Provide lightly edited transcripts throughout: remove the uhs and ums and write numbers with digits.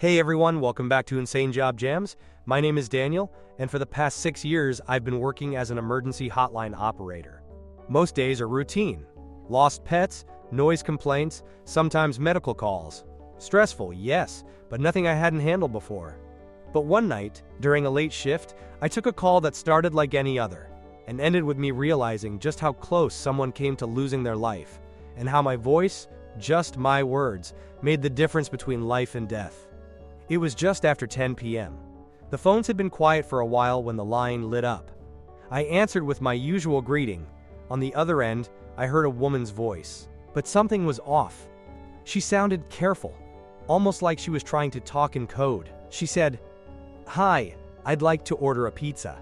Hey everyone, welcome back to Insane Job Jams. My name is Daniel, and for the past 6 years, I've been working as an emergency hotline operator. Most days are routine. Lost pets, noise complaints, sometimes medical calls. Stressful, yes, but nothing I hadn't handled before. But one night, during a late shift, I took a call that started like any other, and ended with me realizing just how close someone came to losing their life, and how my voice, just my words, made the difference between life and death. It was just after 10 p.m. The phones had been quiet for a while when the line lit up. I answered with my usual greeting. On the other end, I heard a woman's voice, but something was off. She sounded careful, almost like she was trying to talk in code. She said, "Hi, I'd like to order a pizza."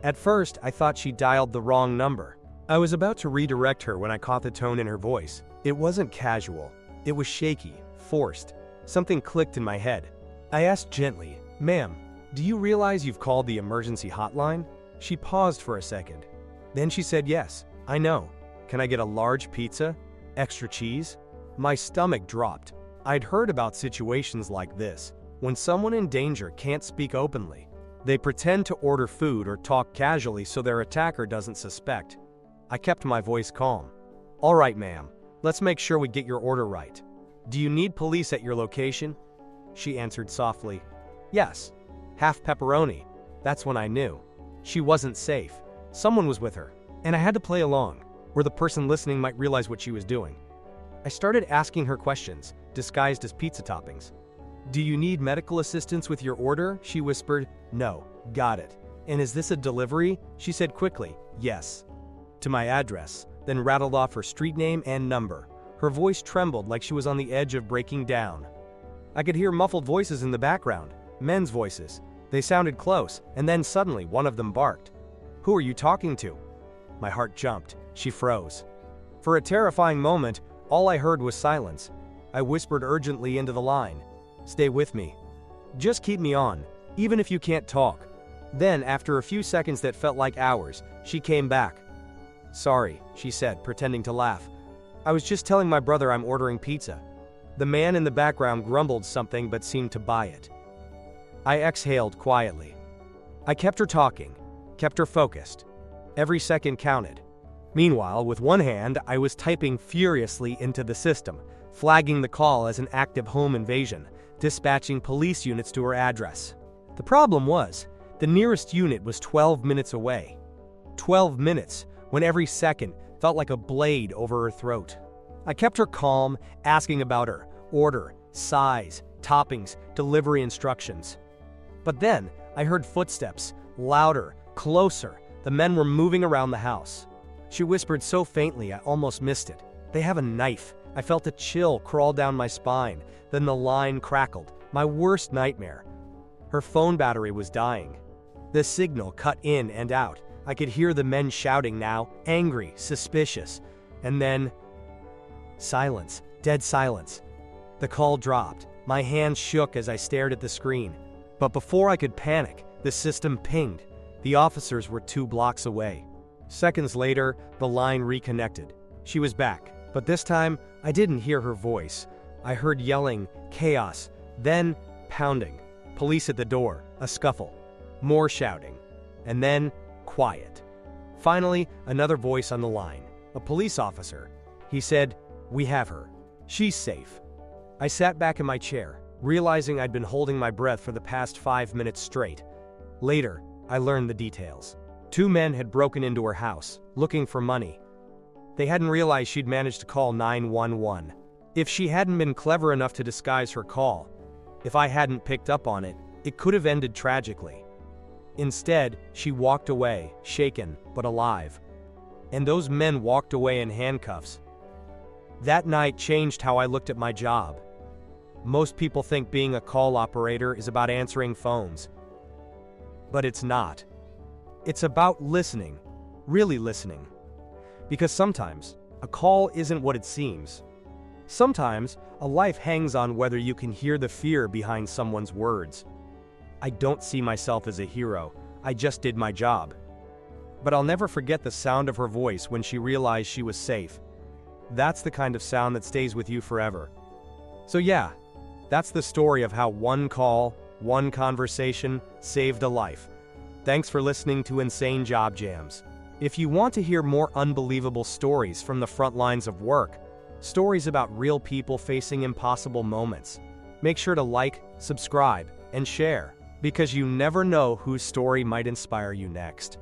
At first, I thought she dialed the wrong number. I was about to redirect her when I caught the tone in her voice. It wasn't casual. It was shaky, forced. Something clicked in my head. I asked gently, "Ma'am, do you realize you've called the emergency hotline?" She paused for a second. Then she said, "Yes, I know. Can I get a large pizza? Extra cheese?" My stomach dropped. I'd heard about situations like this, when someone in danger can't speak openly. They pretend to order food or talk casually so their attacker doesn't suspect. I kept my voice calm. "All right, ma'am, let's make sure we get your order right. Do you need police at your location?" She answered softly, "Yes, half pepperoni." That's when I knew. She wasn't safe. Someone was with her, and I had to play along, where the person listening might realize what she was doing. I started asking her questions, disguised as pizza toppings. "Do you need medical assistance with your order?" She whispered. "No." "Got it. And is this a delivery?" She said quickly, "Yes." To my address, then rattled off her street name and number. Her voice trembled like she was on the edge of breaking down. I could hear muffled voices in the background, men's voices. They sounded close, and then suddenly one of them barked. "Who are you talking to?" My heart jumped. She froze. For a terrifying moment, all I heard was silence. I whispered urgently into the line, "Stay with me. Just keep me on, even if you can't talk." Then, after a few seconds that felt like hours, she came back. "Sorry," she said, pretending to laugh. "I was just telling my brother I'm ordering pizza." The man in the background grumbled something but seemed to buy it. I exhaled quietly. I kept her talking, kept her focused. Every second counted. Meanwhile, with one hand, I was typing furiously into the system, flagging the call as an active home invasion, dispatching police units to her address. The problem was, the nearest unit was 12 minutes away. 12 minutes, when every second felt like a blade over her throat. I kept her calm, asking about her order, size, toppings, delivery instructions. But then, I heard footsteps, louder, closer. The men were moving around the house. She whispered so faintly I almost missed it. "They have a knife." I felt a chill crawl down my spine. Then the line crackled. My worst nightmare. Her phone battery was dying. The signal cut in and out. I could hear the men shouting now, angry, suspicious. And then, silence, dead silence. The call dropped. My hands shook as I stared at the screen. But before I could panic, the system pinged. The officers were 2 blocks away. Seconds later, the line reconnected. She was back, but this time, I didn't hear her voice. I heard yelling, chaos, then pounding. Police at the door, a scuffle, more shouting, and then quiet. Finally, another voice on the line, a police officer. He said, "We have her. She's safe." I sat back in my chair, realizing I'd been holding my breath for the past 5 minutes straight. Later, I learned the details. 2 men had broken into her house, looking for money. They hadn't realized she'd managed to call 911. If she hadn't been clever enough to disguise her call, if I hadn't picked up on it, it could have ended tragically. Instead, she walked away, shaken, but alive. And those men walked away in handcuffs. That night changed how I looked at my job. Most people think being a call operator is about answering phones. But it's not. It's about listening, really listening. Because sometimes, a call isn't what it seems. Sometimes, a life hangs on whether you can hear the fear behind someone's words. I don't see myself as a hero, I just did my job. But I'll never forget the sound of her voice when she realized she was safe. That's the kind of sound that stays with you forever. So yeah, That's the story of how one call, one conversation, saved a life. Thanks for listening to Insane Job Jams. If you want to hear more unbelievable stories from the front lines of work, stories about real people facing impossible moments, make sure to like, subscribe, and share, because you never know whose story might inspire you next.